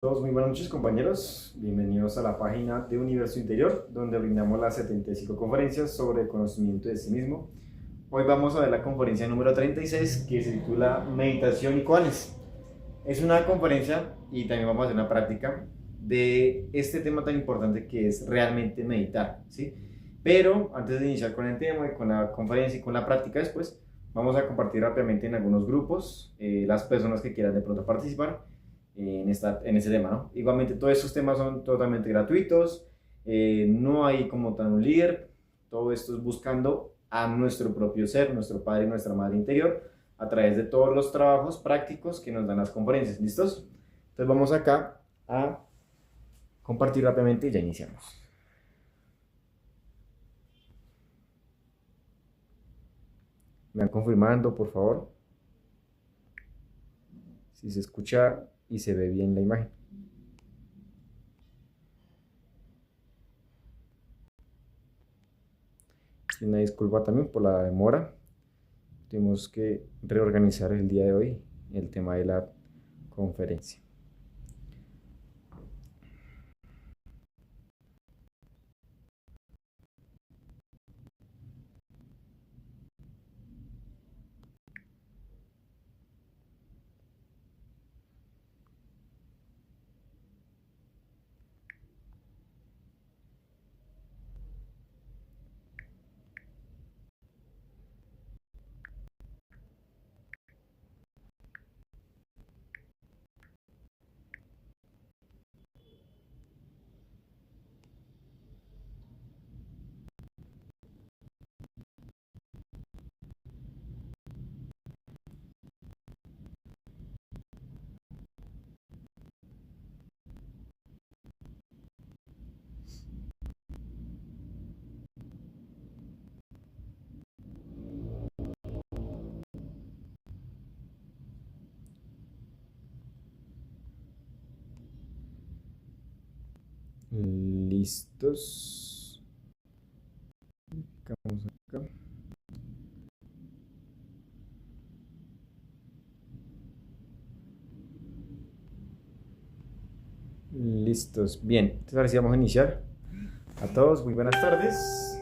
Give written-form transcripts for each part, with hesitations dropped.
Todos muy buenas noches, compañeros. Bienvenidos a la página de Universo Interior, donde brindamos las 75 conferencias sobre conocimiento de sí mismo. Hoy vamos a ver la conferencia número 36, que se titula Meditación y Koalas. Es una conferencia y también vamos a hacer una práctica de este tema tan importante que es realmente meditar, ¿sí? Pero antes de iniciar con el tema y con la conferencia y con la práctica después, vamos a compartir rápidamente en algunos grupos las personas que quieran de pronto participar en ese tema, ¿no? Igualmente todos estos temas son totalmente gratuitos, no hay como tan un líder, todo esto es buscando a nuestro propio ser, nuestro padre y nuestra madre interior, a través de todos los trabajos prácticos que nos dan las conferencias. ¿Listos? Entonces vamos acá a compartir rápidamente y ya iniciamos. Me van confirmando, por favor, si se escucha y se ve bien la imagen. Y una disculpa también por la demora. Tuvimos que reorganizar el día de hoy el tema de la conferencia. Listos. Vamos acá. Listos. Bien, entonces ahora sí vamos a iniciar. A todos, muy buenas tardes.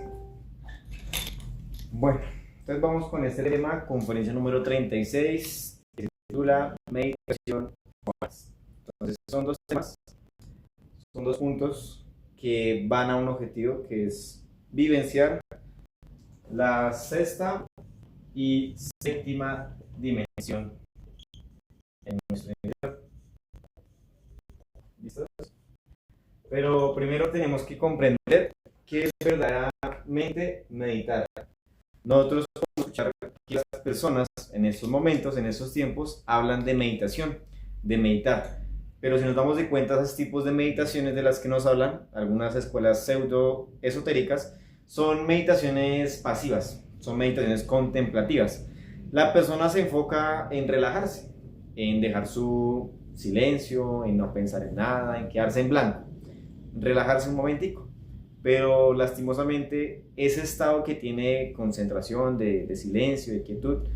Bueno, entonces vamos con este tema, conferencia número 36, que se titula Meditación. Entonces son dos temas, son dos puntos que van a un objetivo que es vivenciar la sexta y séptima dimensión en nuestro interior. ¿Listos? Pero primero tenemos que comprender qué es verdaderamente meditar. Nosotros podemos escuchar que las personas en estos momentos, en estos tiempos, hablan de meditación, de meditar. Pero si nos damos de cuenta, esos tipos de meditaciones de las que nos hablan, algunas escuelas pseudo esotéricas, son meditaciones pasivas, son meditaciones contemplativas. La persona se enfoca en relajarse, en dejar su silencio, en no pensar en nada, en quedarse en blanco, relajarse un momentico. Pero lastimosamente ese estado que tiene concentración, de silencio, de quietud,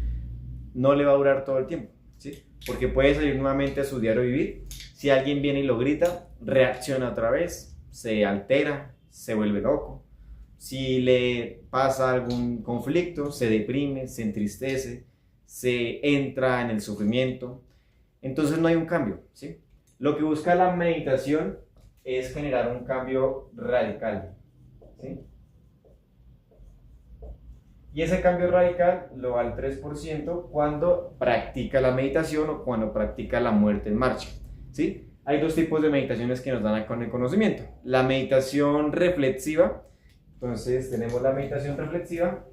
no le va a durar todo el tiempo, ¿sí? Porque puede salir nuevamente a su diario vivir. Si alguien viene y lo grita, reacciona otra vez, se altera, se vuelve loco. Si le pasa algún conflicto, se deprime, se entristece, se entra en el sufrimiento. Entonces no hay un cambio, ¿sí? Lo que busca la meditación es generar un cambio radical, ¿sí? Y ese cambio radical lo va al 3% cuando practica la meditación o cuando practica la muerte en marcha, ¿sí? Hay dos tipos de meditaciones que nos dan con el conocimiento. La meditación reflexiva, entonces tenemos la meditación reflexiva,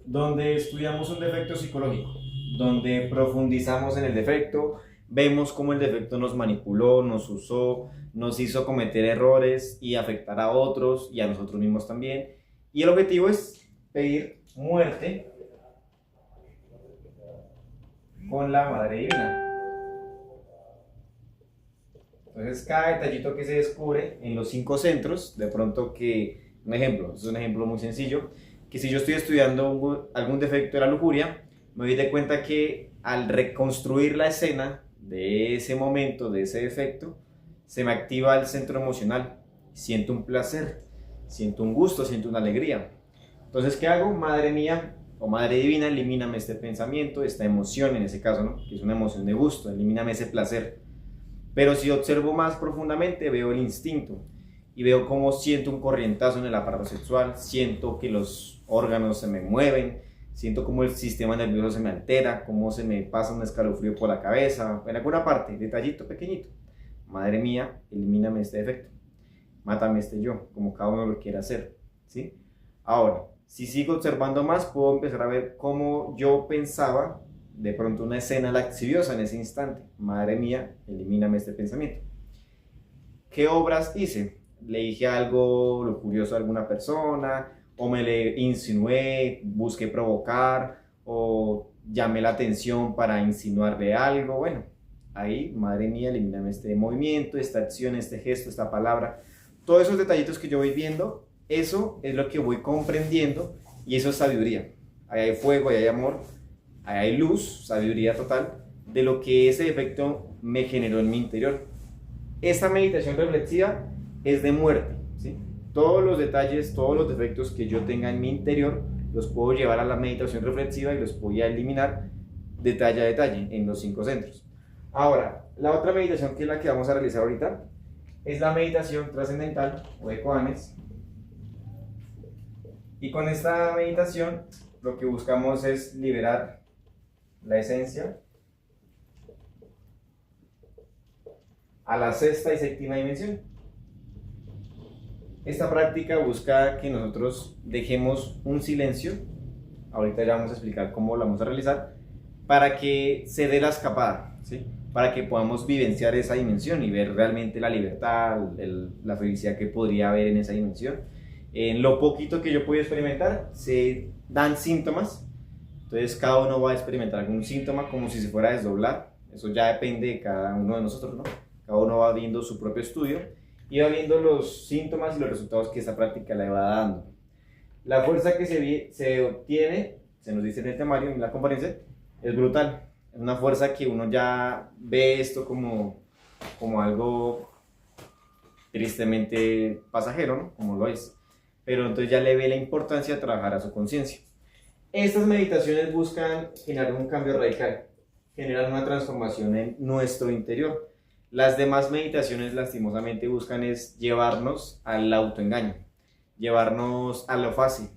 donde estudiamos un defecto psicológico, donde profundizamos en el defecto, vemos cómo el defecto nos manipuló, nos usó, nos hizo cometer errores y afectar a otros y a nosotros mismos también. Y el objetivo es pedir muerte con la Madre Divina. Entonces cada detallito que se descubre en los 5 centros, de pronto que, un ejemplo, es un ejemplo muy sencillo, que si yo estoy estudiando algún defecto de la lujuria, me doy de cuenta que al reconstruir la escena de ese momento, de ese efecto, se me activa el centro emocional, siento un placer, siento un gusto, siento una alegría. Entonces, ¿qué hago? Madre mía o Madre Divina, elimíname este pensamiento, esta emoción en ese caso, ¿no? Que es una emoción de gusto, elimíname ese placer. Pero si observo más profundamente, veo el instinto y veo cómo siento un corrientazo en el aparato sexual, siento que los órganos se me mueven, siento cómo el sistema nervioso se me altera, cómo se me pasa un escalofrío por la cabeza, en alguna parte, detallito pequeñito. Madre mía, elimíname este efecto, mátame este yo, como cada uno lo quiera hacer, ¿sí? Ahora, si sigo observando más, puedo empezar a ver cómo yo pensaba de pronto una escena lasciviosa en ese instante. Madre mía, elimíname este pensamiento. ¿Qué obras hice? Le dije algo lujurioso a alguna persona, o me le insinué, busqué provocar, o llamé la atención para insinuarle algo. Bueno, ahí, madre mía, elimíname este movimiento, esta acción, este gesto, esta palabra. Todos esos detallitos que yo voy viendo, eso es lo que voy comprendiendo y eso es sabiduría. Ahí hay fuego, ahí hay amor, ahí hay luz, sabiduría total de lo que ese efecto me generó en mi interior. Esta meditación reflexiva es de muerte, ¿sí? Todos los detalles, todos los defectos que yo tenga en mi interior los puedo llevar a la meditación reflexiva y los voy a eliminar detalle a detalle en los 5 centros. Ahora, la otra meditación que es la que vamos a realizar ahorita es la meditación trascendental o de Koanes. Y con esta meditación lo que buscamos es liberar la esencia a la sexta y séptima dimensión. Esta práctica busca que nosotros dejemos un silencio, ahorita ya vamos a explicar cómo lo vamos a realizar, para que se dé la escapada, ¿sí? Para que podamos vivenciar esa dimensión y ver realmente la libertad, la felicidad que podría haber en esa dimensión. En lo poquito que yo puedo experimentar, se dan síntomas, entonces cada uno va a experimentar algún síntoma como si se fuera a desdoblar, eso ya depende de cada uno de nosotros, ¿no? Cada uno va viendo su propio estudio y va viendo los síntomas y los resultados que esta práctica le va dando. La fuerza que se obtiene, se nos dice en el temario, en la conferencia, es brutal. Es una fuerza que uno ya ve esto como algo tristemente pasajero, ¿no? Como lo es. Pero entonces ya le ve la importancia de trabajar a su conciencia. Estas meditaciones buscan generar un cambio radical, generar una transformación en nuestro interior. Las demás meditaciones lastimosamente buscan es llevarnos al autoengaño, llevarnos a lo fácil,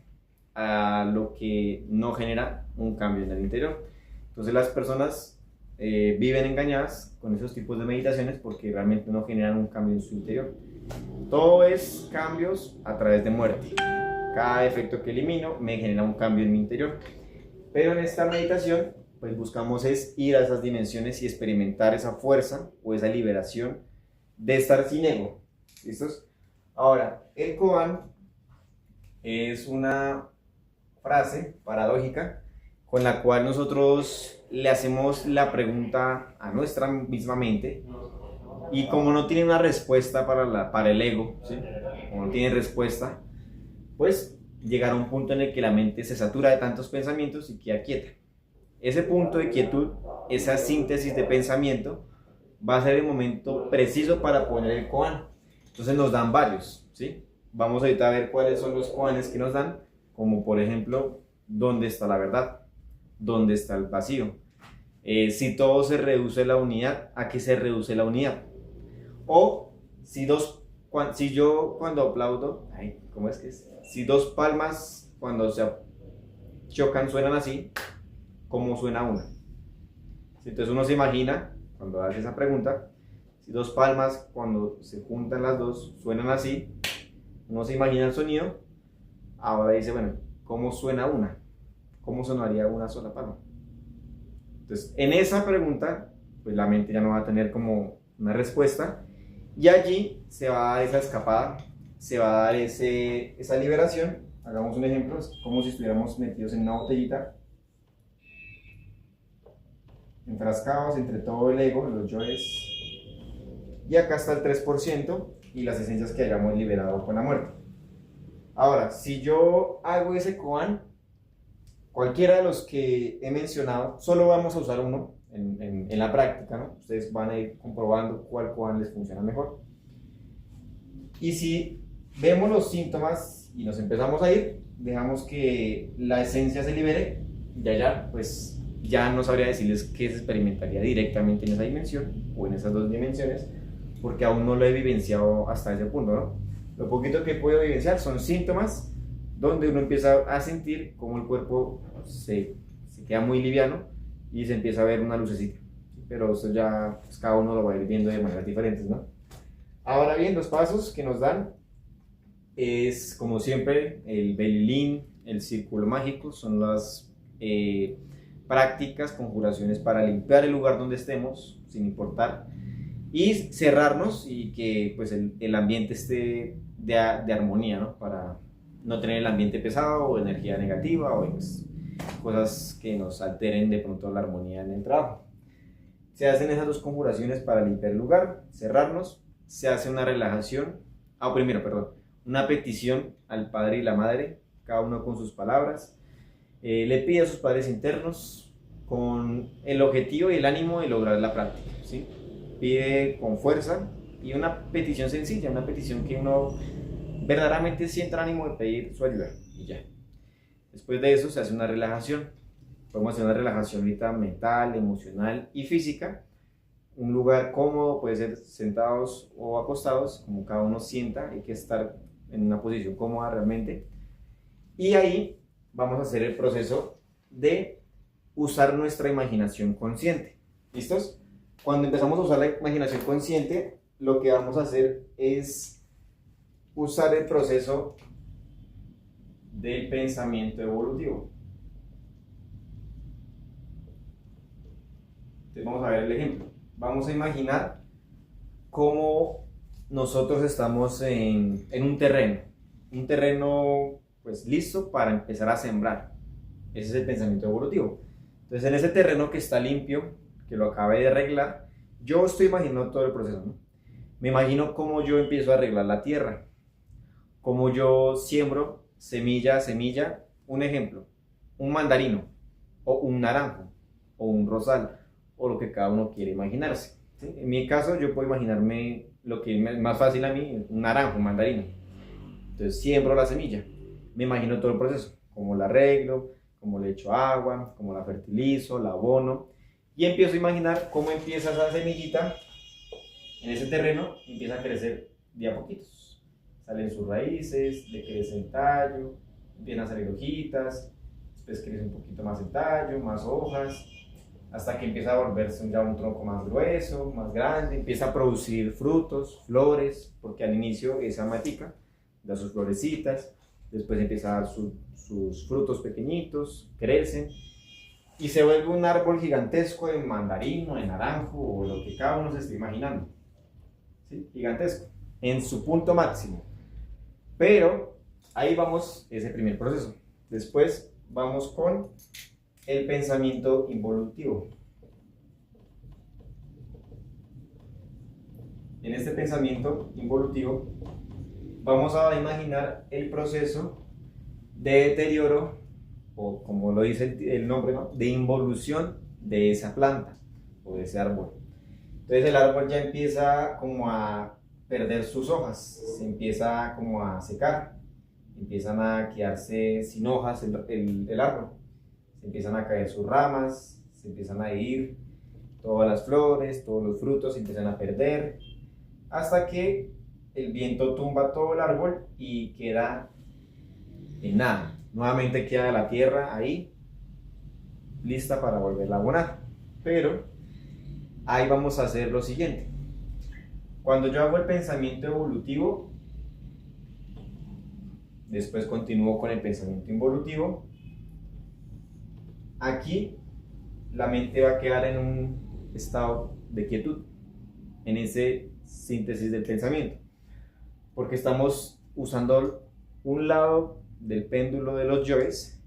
a lo que no genera un cambio en el interior. Entonces las personas viven engañadas con esos tipos de meditaciones porque realmente no generan un cambio en su interior. Todo es cambios a través de muerte. Cada efecto que elimino me genera un cambio en mi interior. Pero en esta meditación pues buscamos es ir a esas dimensiones y experimentar esa fuerza o esa liberación de estar sin ego. ¿Listos? Ahora, el koan es una frase paradójica con la cual nosotros le hacemos la pregunta a nuestra misma mente y como no tiene una respuesta para el ego, ¿sí? Como no tiene respuesta, pues llegará a un punto en el que la mente se satura de tantos pensamientos y queda quieta. Ese punto de quietud, esa síntesis de pensamiento, va a ser el momento preciso para poner el koan. Entonces nos dan varios, ¿sí? Vamos ahorita a ver cuáles son los koanes que nos dan, como por ejemplo, ¿dónde está la verdad? ¿Dónde está el vacío? Si todo se reduce a la unidad, ¿a qué se reduce la unidad? O si yo cuando aplaudo, ¿cómo es que es? Si dos palmas cuando se chocan suenan así, ¿cómo suena una? Entonces uno se imagina, cuando hace esa pregunta, si dos palmas cuando se juntan las dos suenan así, uno se imagina el sonido, ahora dice, bueno, ¿cómo suena una? ¿Cómo sonaría una sola palma? Entonces en esa pregunta, pues la mente ya no va a tener como una respuesta y allí se va a dar esa escapada, se va a dar esa liberación. Hagamos un ejemplo, es como si estuviéramos metidos en una botellita, enfrascados entre todo el ego, los yoes, y acá está el 3% y las esencias que hayamos liberado con la muerte. Ahora, si yo hago ese koan, cualquiera de los que he mencionado, solo vamos a usar uno, en la práctica, ¿no? Ustedes van a ir comprobando cuál les funciona mejor. Y si vemos los síntomas y nos empezamos a ir, dejamos que la esencia se libere, pues ya no sabría decirles qué se experimentaría directamente en esa dimensión o en esas dos dimensiones, porque aún no lo he vivenciado hasta ese punto, ¿no? Lo poquito que puedo vivenciar son síntomas donde uno empieza a sentir cómo el cuerpo se queda muy liviano y se empieza a ver una lucecita, pero eso ya pues, cada uno lo va a ir viendo de maneras diferentes, ¿no? Ahora bien, los pasos que nos dan es, como siempre, el Belilín, el círculo mágico, son las prácticas, conjuraciones para limpiar el lugar donde estemos, sin importar, y cerrarnos y que pues, el ambiente esté de armonía, ¿no? Para no tener el ambiente pesado o energía negativa o pues, cosas que nos alteren de pronto la armonía en el trabajo. Se hacen esas dos conjuraciones para limpiar el lugar, cerrarnos, se hace una relajación, una petición al padre y la madre, cada uno con sus palabras, le pide a sus padres internos con el objetivo y el ánimo de lograr la práctica, ¿sí? Pide con fuerza y una petición sencilla, una petición que uno verdaderamente sienta el ánimo de pedir su ayuda y ya. Después de eso se hace una relajación. Podemos hacer una relajación ahorita mental, emocional y física. Un lugar cómodo, puede ser sentados o acostados, como cada uno sienta, hay que estar en una posición cómoda realmente. Y ahí vamos a hacer el proceso de usar nuestra imaginación consciente. ¿Listos? Cuando empezamos a usar la imaginación consciente, lo que vamos a hacer es usar el proceso del pensamiento evolutivo. Entonces vamos a ver el ejemplo. Vamos a imaginar cómo nosotros estamos en un terreno pues listo para empezar a sembrar. Ese es el pensamiento evolutivo. Entonces en ese terreno que está limpio, que lo acabé de arreglar, yo estoy imaginando todo el proceso, ¿no? Me imagino cómo yo empiezo a arreglar la tierra, cómo yo siembro semilla a semilla, un ejemplo, un mandarino, o un naranjo, o un rosal, o lo que cada uno quiere imaginarse, ¿sí? En mi caso, yo puedo imaginarme lo que es más fácil a mí, un naranjo, un mandarino. Entonces siembro la semilla, me imagino todo el proceso, cómo la arreglo, cómo le echo agua, cómo la fertilizo, la abono, y empiezo a imaginar cómo empieza esa semillita en ese terreno y empieza a crecer de a poquitos. Salen sus raíces, le crece el tallo, empiezan a salir hojitas, después crece un poquito más el tallo, más hojas, hasta que empieza a volverse ya un tronco más grueso, más grande, empieza a producir frutos, flores, porque al inicio esa matica da sus florecitas, después empieza a dar sus frutos pequeñitos, crecen, y se vuelve un árbol gigantesco de mandarino, de naranjo, o lo que cada uno se esté imaginando, ¿sí? Gigantesco, en su punto máximo. Pero ahí vamos, ese primer proceso. Después vamos con el pensamiento involutivo. En este pensamiento involutivo vamos a imaginar el proceso de deterioro, o como lo dice el nombre, ¿no? De involución de esa planta o de ese árbol. Entonces el árbol ya empieza como a perder sus hojas, se empieza como a secar, empiezan a quedarse sin hojas el árbol, se empiezan a caer sus ramas, se empiezan a ir todas las flores, todos los frutos se empiezan a perder, hasta que el viento tumba todo el árbol y queda en nada. Nuevamente queda la tierra ahí, lista para volverla a abonar. Pero ahí vamos a hacer lo siguiente. Cuando yo hago el pensamiento evolutivo, después continúo con el pensamiento involutivo, aquí la mente va a quedar en un estado de quietud, en ese síntesis del pensamiento, porque estamos usando un lado del péndulo de los yoes,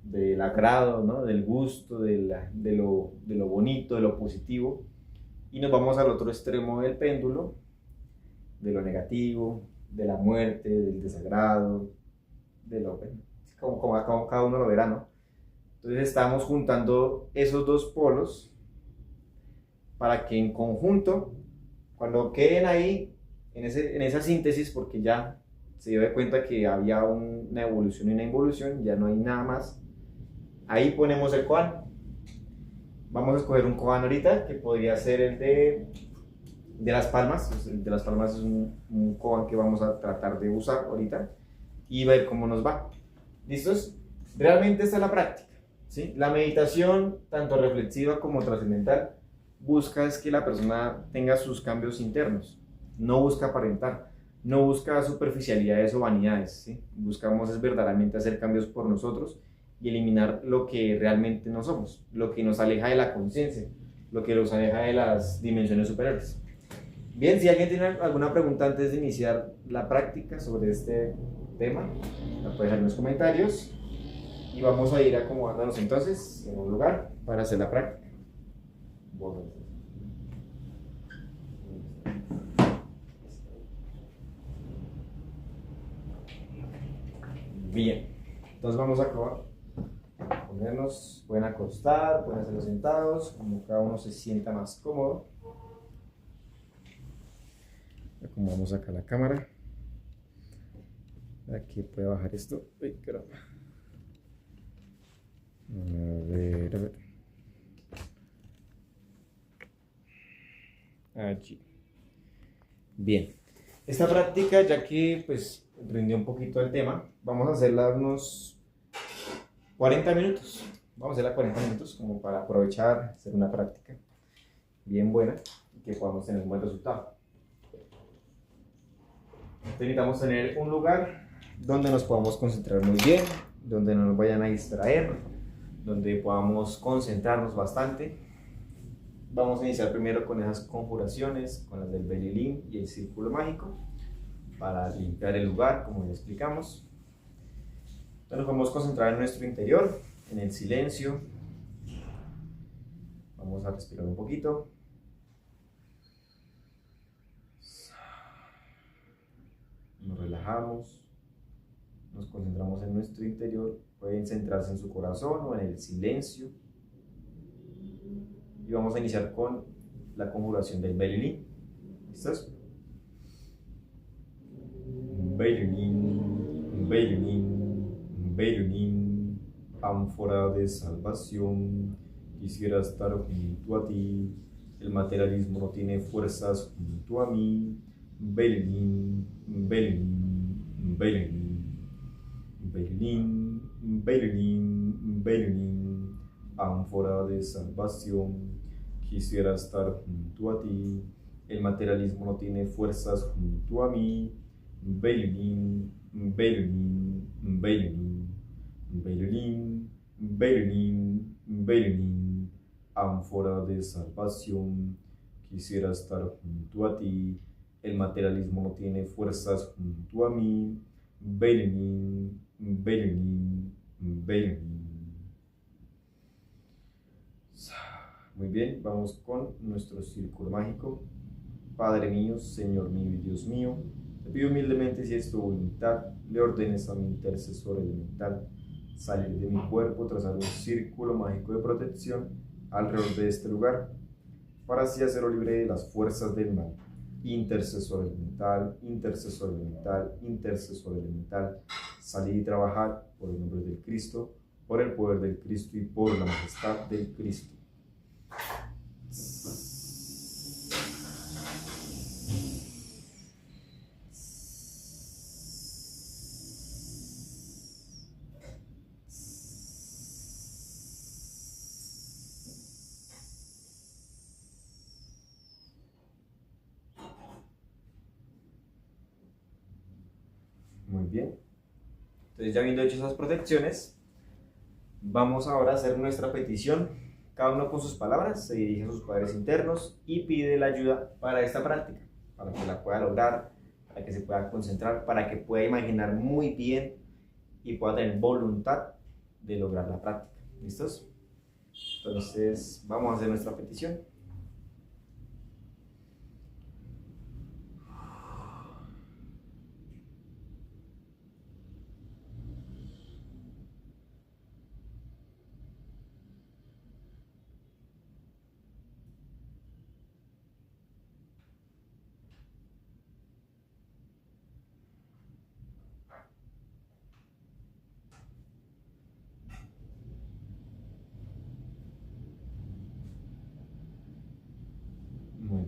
del agrado, ¿no? Del gusto, de lo bonito, de lo positivo, y nos vamos al otro extremo del péndulo, de lo negativo, de la muerte, del desagrado, como cada uno lo verá, ¿no? Entonces estamos juntando esos dos polos para que en conjunto, cuando queden ahí, en esa síntesis, porque ya se dio de cuenta que había una evolución y una involución, ya no hay nada más, ahí ponemos el koan. Vamos a escoger un koan ahorita, que podría ser el de las palmas. El de las palmas es un koan que vamos a tratar de usar ahorita y ver cómo nos va. ¿Listos? Realmente esta es la práctica, ¿sí? La meditación, tanto reflexiva como trascendental, busca es que la persona tenga sus cambios internos, no busca aparentar, no busca superficialidades o vanidades, ¿sí? Buscamos es verdaderamente hacer cambios por nosotros y eliminar lo que realmente no somos, lo que nos aleja de la conciencia, lo que nos aleja de las dimensiones superiores. Bien, si alguien tiene alguna pregunta antes de iniciar la práctica sobre este tema, la puede dejar en los comentarios y vamos a ir acomodándonos entonces en un lugar para hacer la práctica. Bien, entonces vamos a ponernos, pueden acostar, pueden hacerlo sentados, como cada uno se sienta más cómodo. Acomodamos acá la cámara para que pueda bajar esto. Uy, caramba. A ver, a ver. Allí. Bien. Esta práctica, ya que pues rindió un poquito el tema, vamos a hacerla unos 40 minutos. Vamos a hacerla 40 minutos como para aprovechar, hacer una práctica bien buena y que podamos tener un buen resultado. Necesitamos tener un lugar donde nos podamos concentrar muy bien, donde no nos vayan a distraer, donde podamos concentrarnos bastante. Vamos a iniciar primero con esas conjuraciones, con las del Belilín y el círculo mágico, para limpiar el lugar, como ya explicamos. Entonces nos vamos a concentrar en nuestro interior, en el silencio. Vamos a respirar un poquito. Nos relajamos, nos concentramos en nuestro interior. Pueden centrarse en su corazón o en el silencio. Y vamos a iniciar con la conjuración del Belilín. ¿Listos? Belilín, Belilín, Belilín, ánfora de salvación. Quisiera estar junto a ti. El materialismo no tiene fuerzas junto a mí. Belilín, Belilín, Belilín, Belilín, Belilín, Belilín, ánfora de salvación. Quisiera estar junto a ti. El materialismo no tiene fuerzas junto a mí. Belilín, Belilín, Belilín, Belilín, Belilín, Belilín, ánfora de salvación. Quisiera estar junto a ti. El materialismo no tiene fuerzas junto a mí. Belilín, Belilín, Belilín. Muy bien, vamos con nuestro círculo mágico. Padre mío, Señor mío y Dios mío, te pido humildemente, si es tu voluntad, le ordenes a mi intercesor elemental salir de mi cuerpo, trazar un círculo mágico de protección alrededor de este lugar, para así hacerlo libre de las fuerzas del mal. Intercesor elemental, intercesor elemental, intercesor elemental, salir y trabajar por el nombre del Cristo, por el poder del Cristo y por la majestad del Cristo. Muy bien. Entonces, ya habiendo hecho esas protecciones, vamos ahora a hacer nuestra petición. Cada uno con sus palabras se dirige a sus poderes internos y pide la ayuda para esta práctica, para que la pueda lograr, para que se pueda concentrar, para que pueda imaginar muy bien y pueda tener voluntad de lograr la práctica. ¿Listos? Entonces, vamos a hacer nuestra petición.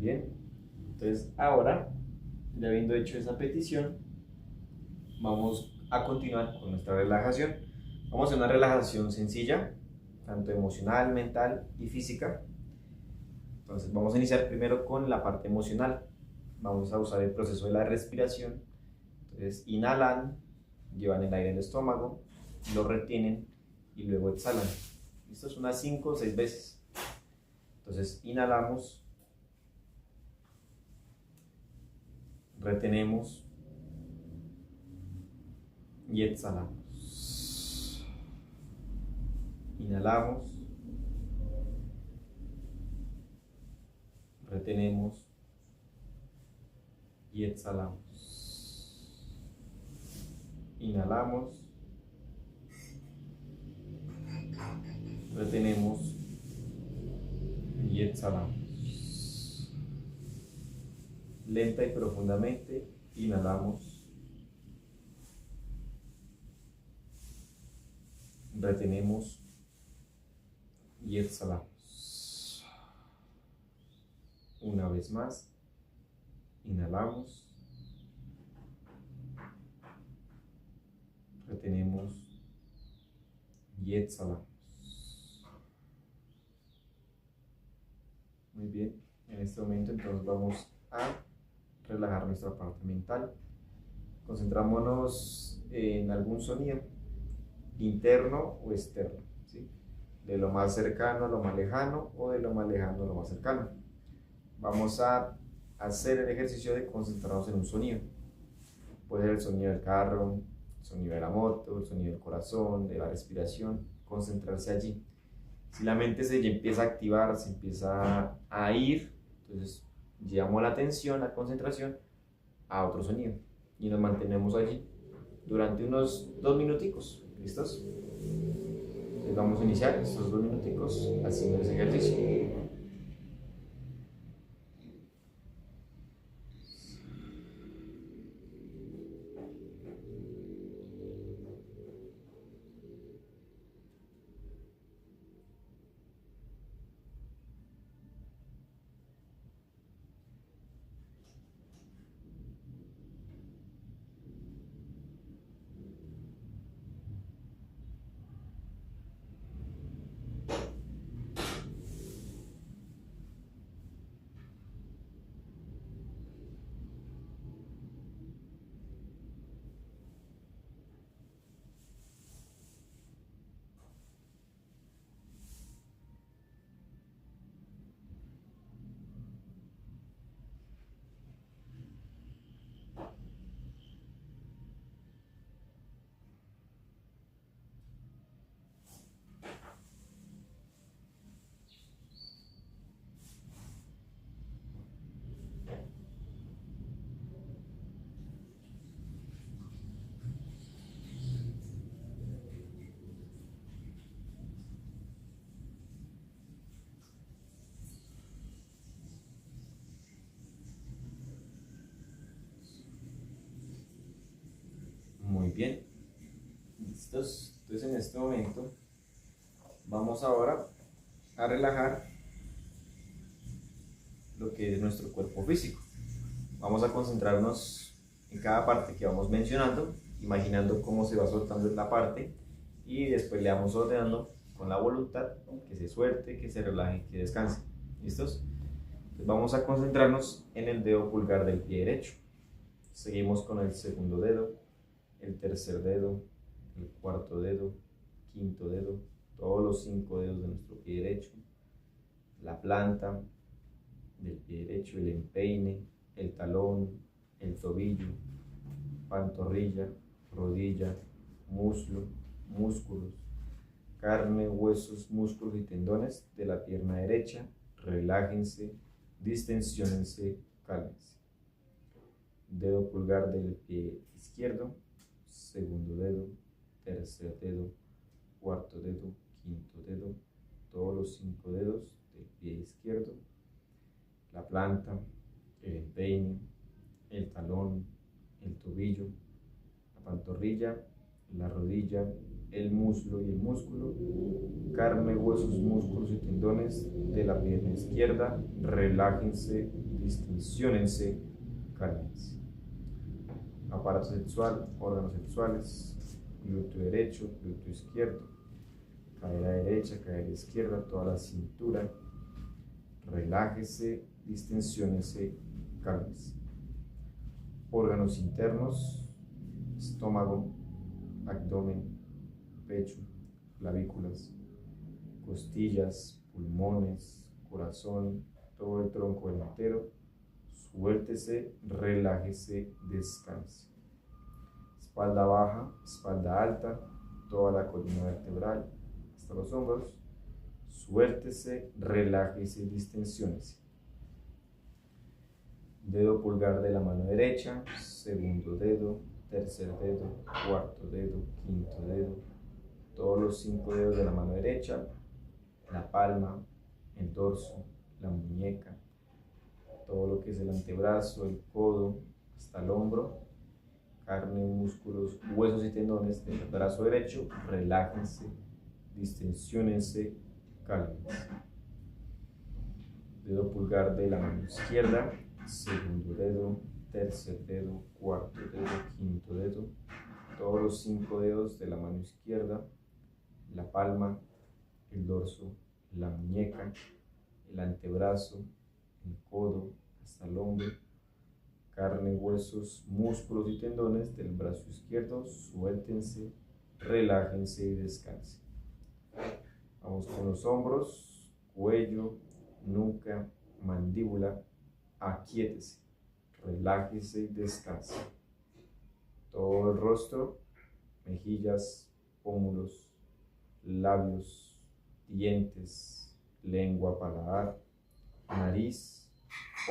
bien. Entonces ahora, ya habiendo hecho esa petición, vamos a continuar con nuestra relajación. Vamos a hacer una relajación sencilla, tanto emocional, mental y física. Entonces vamos a iniciar primero con la parte emocional. Vamos a usar el proceso de la respiración. Entonces inhalan, llevan el aire al estómago, lo retienen y luego exhalan. Esto es unas 5 o 6 veces. Entonces inhalamos, retenemos y exhalamos. Inhalamos, retenemos y exhalamos. Inhalamos, retenemos y exhalamos. Lenta y profundamente inhalamos, retenemos y exhalamos. Una vez más, inhalamos, retenemos y exhalamos. Muy bien, en este momento entonces vamos a relajar nuestra parte mental. Concentrámonos en algún sonido, interno o externo, ¿sí? De lo más cercano a lo más lejano o de lo más lejano a lo más cercano. Vamos a hacer el ejercicio de concentrarnos en un sonido. Puede ser el sonido del carro, el sonido de la moto, el sonido del corazón, de la respiración, concentrarse allí. Si la mente se empieza a activar, se empieza a ir, entonces llevamos la atención, la concentración a otro sonido y nos mantenemos allí durante unos 2 minuticos. ¿Listos? Entonces vamos a iniciar estos 2 minuticos haciendo ese ejercicio. Muy bien, listos. Entonces en este momento vamos ahora a relajar lo que es nuestro cuerpo físico. Vamos a concentrarnos en cada parte que vamos mencionando, imaginando cómo se va soltando la parte y después le vamos ordenando con la voluntad que se suelte, que se relaje, que descanse. ¿Listos? Entonces vamos a concentrarnos en el dedo pulgar del pie derecho. Seguimos con el segundo dedo, el tercer dedo, el cuarto dedo, quinto dedo, todos los 5 dedos de nuestro pie derecho, la planta del pie derecho, el empeine, el talón, el tobillo, pantorrilla, rodilla, muslo, músculos, carne, huesos, músculos y tendones de la pierna derecha. Relájense, distensiónense, cálmense. Dedo pulgar del pie izquierdo, segundo dedo, tercer dedo, cuarto dedo, quinto dedo, todos los 5 dedos del pie izquierdo, la planta, el empeine, el talón, el tobillo, la pantorrilla, la rodilla, el muslo y el músculo, carne, huesos, músculos y tendones de la pierna izquierda, relájense, distensiónense, cálmense. Aparato sexual, órganos sexuales, glúteo derecho, glúteo izquierdo, cadera derecha, cadera izquierda, toda la cintura, relájese, distensiónese, cálmese. Órganos internos, estómago, abdomen, pecho, clavículas, costillas, pulmones, corazón, todo el tronco delantero, suéltese, relájese, descanse. Espalda baja, espalda alta, toda la columna vertebral, hasta los hombros, suéltese, relájese, distensiónese. Dedo pulgar de la mano derecha, segundo dedo, tercer dedo, cuarto dedo, quinto dedo, todos los 5 dedos de la mano derecha, la palma, el dorso, la muñeca, todo lo que es el antebrazo, el codo, hasta el hombro, carne, músculos, huesos y tendones del brazo derecho, relájense, distensiónense, cálmense. Dedo pulgar de la mano izquierda, segundo dedo, tercer dedo, cuarto dedo, quinto dedo, todos los 5 dedos de la mano izquierda, la palma, el dorso, la muñeca, el antebrazo, el codo, hasta el hombro, carne, huesos, músculos y tendones del brazo izquierdo, suéltense, relájense y descansen. Vamos con los hombros, cuello, nuca, mandíbula, aquíétese, relájese y descanse. Todo el rostro, mejillas, pómulos, labios, dientes, lengua, paladar, nariz,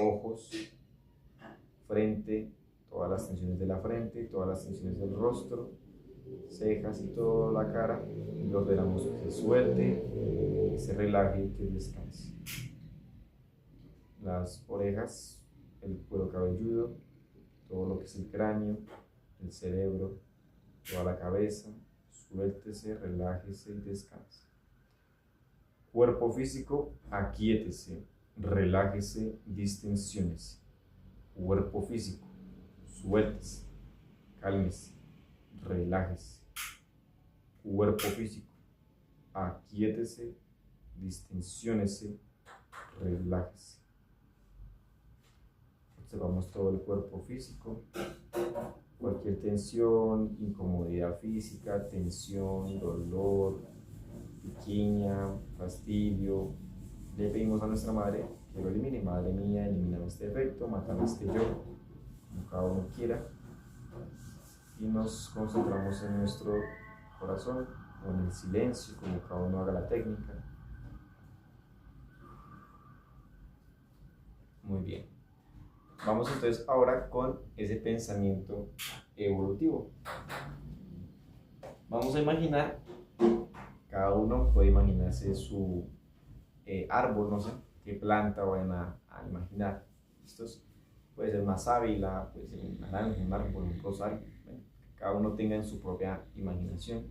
ojos, frente, todas las tensiones de la frente, todas las tensiones del rostro, cejas y toda la cara, y ordenamos que se suelte, que se relaje y que descanse. Las orejas, el cuero cabelludo, todo lo que es el cráneo, el cerebro, toda la cabeza, suéltese, relájese y descanse. Cuerpo físico, aquíétese, relájese, distensiónese. Cuerpo físico, suéltese, cálmese, relájese. Cuerpo físico, aquíétese, distensiónese, relájese. Observamos todo el cuerpo físico, cualquier tensión, incomodidad física, tensión, dolor, piquiña, fastidio. Le pedimos a nuestra madre que lo elimine. Madre mía, elimina este efecto, mátame este yo, como cada uno quiera. Y nos concentramos en nuestro corazón o en el silencio, como cada uno haga la técnica. Muy bien. Vamos entonces ahora con ese pensamiento evolutivo. Vamos a imaginar, cada uno puede imaginarse su árbol, no sé, qué planta vayan a imaginar. Estos puede ser una sábila, puede ser un naranja, un árbol, un rosal. Bueno, cada uno tenga en su propia imaginación.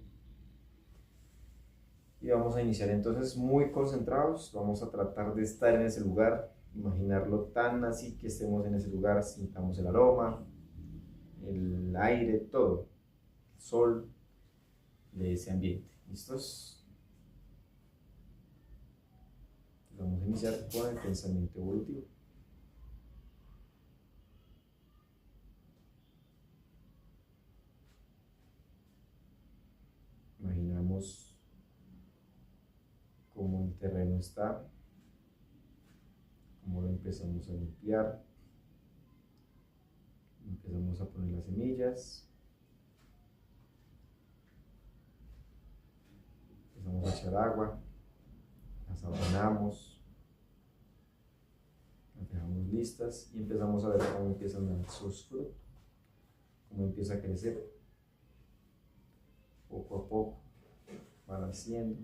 Y vamos a iniciar entonces muy concentrados. Vamos a tratar de estar en ese lugar, imaginarlo tan así que estemos en ese lugar, sintamos el aroma, el aire, todo, el sol de ese ambiente. ¿Listos? Vamos a iniciar con el pensamiento evolutivo. Imaginamos cómo el terreno está, cómo lo empezamos a limpiar, empezamos a poner las semillas, empezamos a echar agua, las abonamos, las dejamos listas y empezamos a ver cómo empiezan a dar sus frutos, cómo empieza a crecer. Poco a poco va naciendo,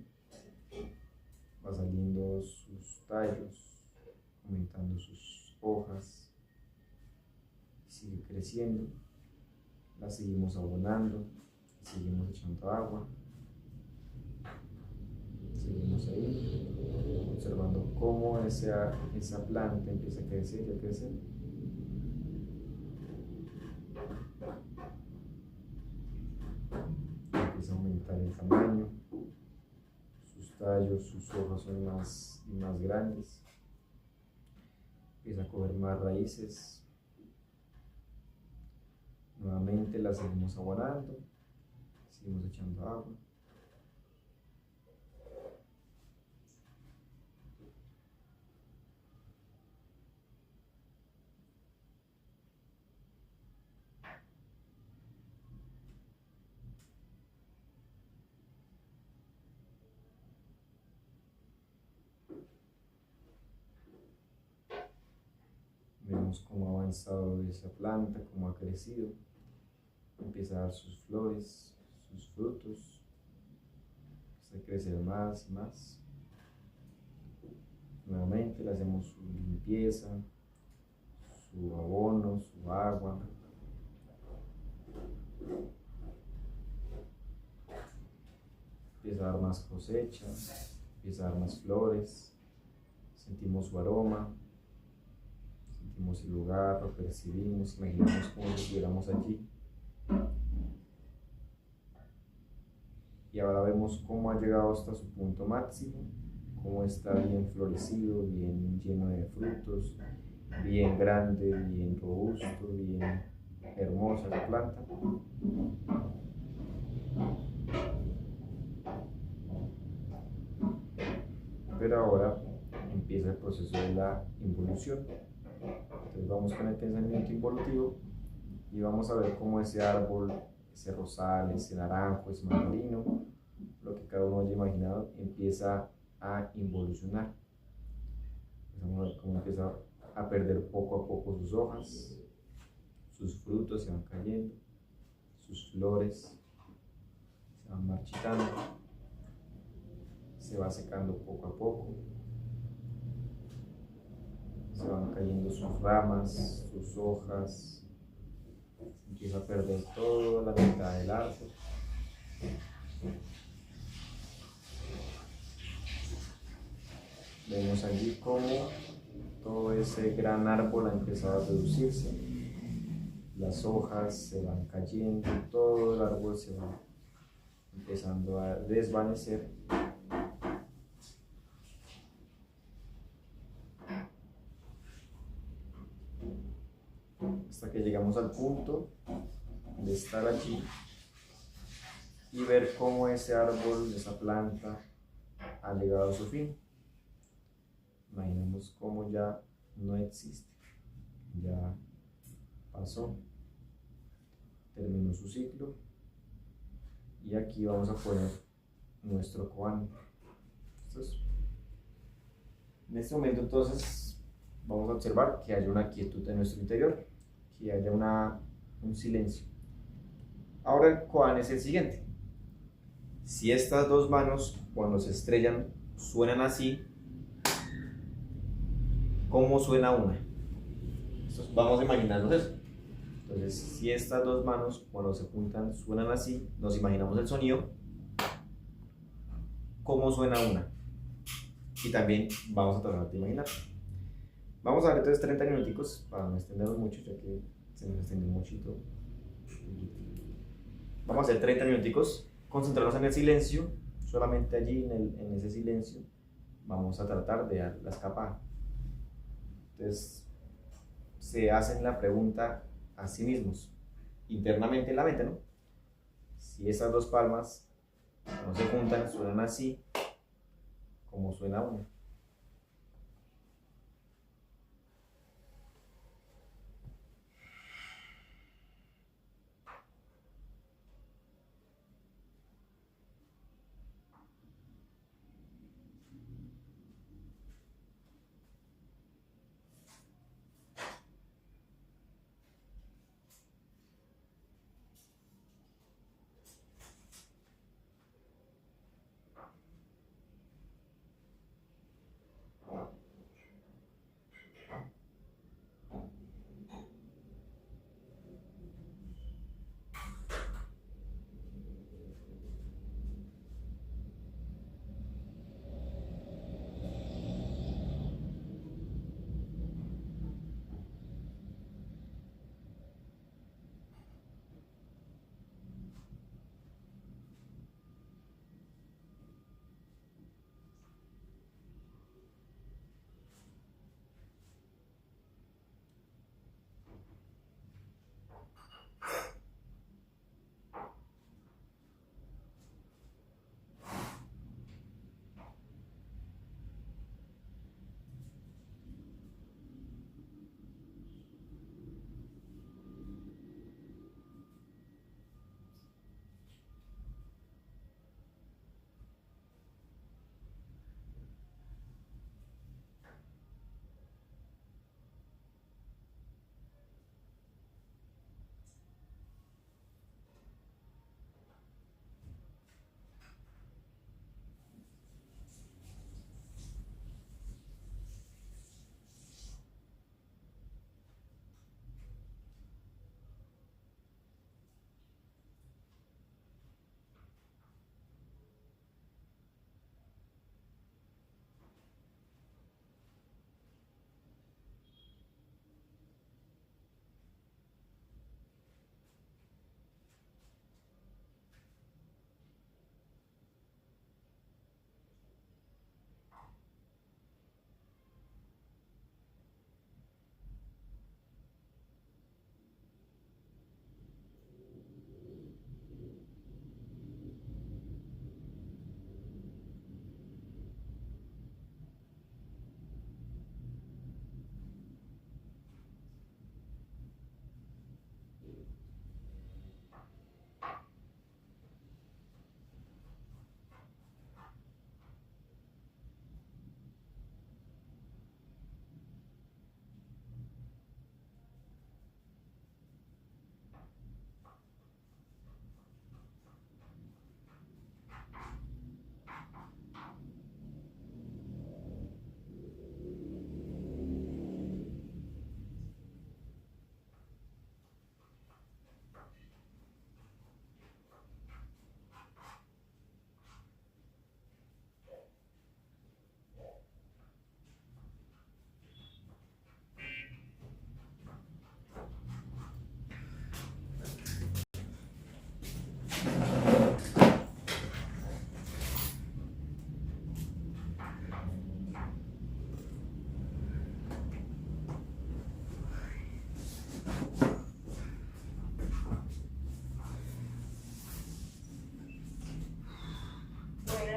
va saliendo sus tallos, aumentando sus hojas, sigue creciendo, la seguimos abonando, seguimos echando agua, Seguimos ahí, observando cómo esa planta empieza a crecer y a crecer. Empieza a aumentar el tamaño, sus tallos, sus hojas son más y más grandes. Empieza a coger más raíces. Nuevamente la seguimos abonando, seguimos echando agua. Vemos cómo ha avanzado esa planta, cómo ha crecido. Empieza a dar sus flores, sus frutos. Empieza a crecer más y más. Nuevamente le hacemos su limpieza, su abono, su agua. Empieza a dar más cosecha, empieza a dar más flores. Sentimos su aroma. Sentimos el lugar, lo percibimos, imaginamos como si estuviéramos allí. Y ahora vemos cómo ha llegado hasta su punto máximo, cómo está bien florecido, bien lleno de frutos, bien grande, bien robusto, bien hermosa la planta. Pero ahora empieza el proceso de la involución. Entonces vamos con el pensamiento involutivo y vamos a ver cómo ese árbol, ese rosal, ese naranjo, ese mandarino, lo que cada uno haya imaginado, empieza a involucionar. Vamos a ver cómo empieza a perder poco a poco sus hojas, sus frutos se van cayendo, sus flores se van marchitando, se va secando poco a poco. Se van cayendo sus ramas, sus hojas, se empieza a perder toda la mitad del árbol. Vemos allí cómo todo ese gran árbol ha empezado a reducirse, las hojas se van cayendo, todo el árbol se va empezando a desvanecer. Hasta que llegamos al punto de estar allí y ver cómo ese árbol, esa planta, ha llegado a su fin. Imaginemos cómo ya no existe, ya pasó, terminó su ciclo y aquí vamos a poner nuestro koan. En este momento entonces vamos a observar que haya una quietud en nuestro interior, que haya un silencio. Ahora el koan es el siguiente. Si estas dos manos cuando se estrellan suenan así, ¿cómo suena una? Entonces, vamos a imaginarnos eso. Entonces, si estas dos manos cuando se juntan suenan así, nos imaginamos el sonido, ¿cómo suena una? Y también vamos a tratar de imaginar. Vamos a ver entonces 30 minuticos para no extendernos mucho, ya que se nos extendió muchito. Vamos a hacer 30 minuticos, concentrarnos en el silencio, solamente allí en ese silencio vamos a tratar de dar la escapada. Entonces, se hacen la pregunta a sí mismos, internamente en la mente, ¿no? Si esas dos palmas no se juntan, suenan así, ¿cómo suena una?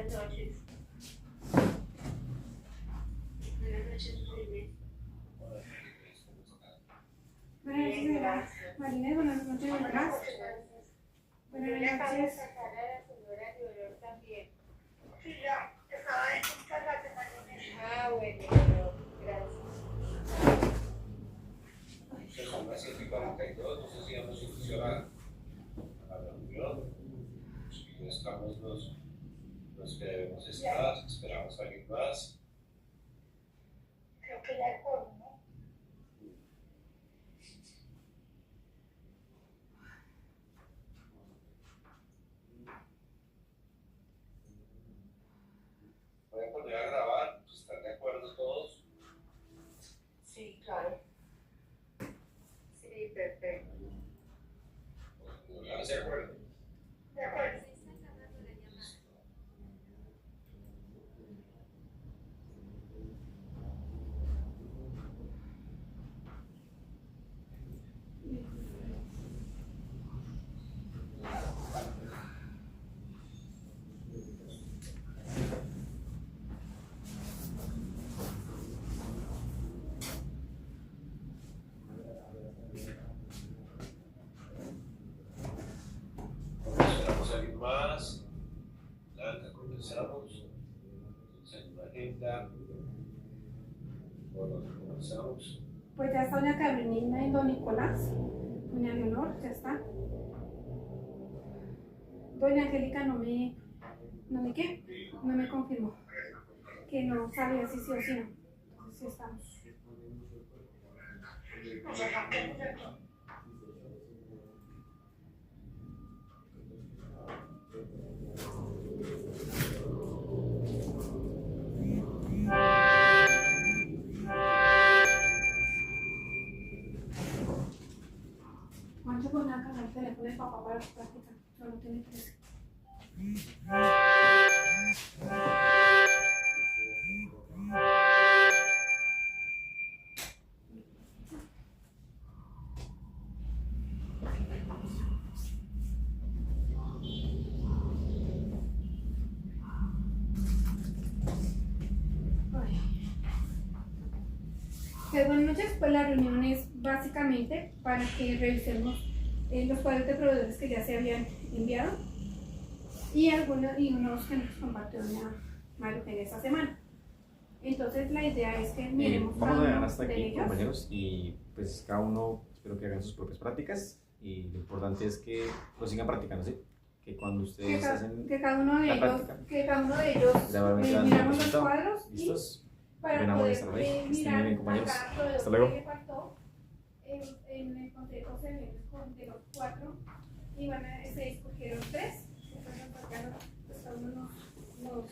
Buenas noches. Buenas noches, Marines. Buenas noches, señora Marines. Buenas noches, Nicolás. Yo le acabo de sacar a la señora de olor también. Sí, ya. Estaba en la Marines. Ah, bueno, gracias. Son las 7:42, no sé si vamos a iniciar la reunión. Si no estamos los que debemos estar, esperamos a alguien más. Creo que ya es por, ¿no? Voy a poner a grabar, pues, ¿están de acuerdo todos? Sí, claro. Sí, perfecto. ¿No se acuerdan? De acuerdo. Esperamos a alguien más. Blanca, comenzamos. En la agenda. Bueno, comenzamos. Pues ya está doña Carolina y don Nicolás. Doña Leonor, ya está. Doña Angélica no me qué, no me confirmó. Que no sabía si sí o si no. Entonces sí estamos. ¿Cuánto poner a cargar el teléfono del papá para su práctica? Solo tiene 13. Ay. Pues buenas noches, pues la reunión es básicamente para que revisemos los cuadros de proveedores que ya se habían enviado y unos que nos compartió doña Mario en esta semana. Entonces la idea es que miremos Vamos a cada dejar uno hasta de aquí, ellos. compañeros, y pues cada uno espero que hagan sus propias prácticas y lo importante es que lo sigan practicando, ¿sí? Que cuando ustedes hacen Que cada uno de la ellos, práctica, gradualmente van miramos los resultado. cuadros y ¿Listos? para Buena poder estar ahí. Que estén muy mirar bien, compañeros. a cada proveedor Hasta luego. que le faltó en el consejo se vieron de los 4 y bueno, se escogieron 3, entonces nos faltaron pues, cada uno nos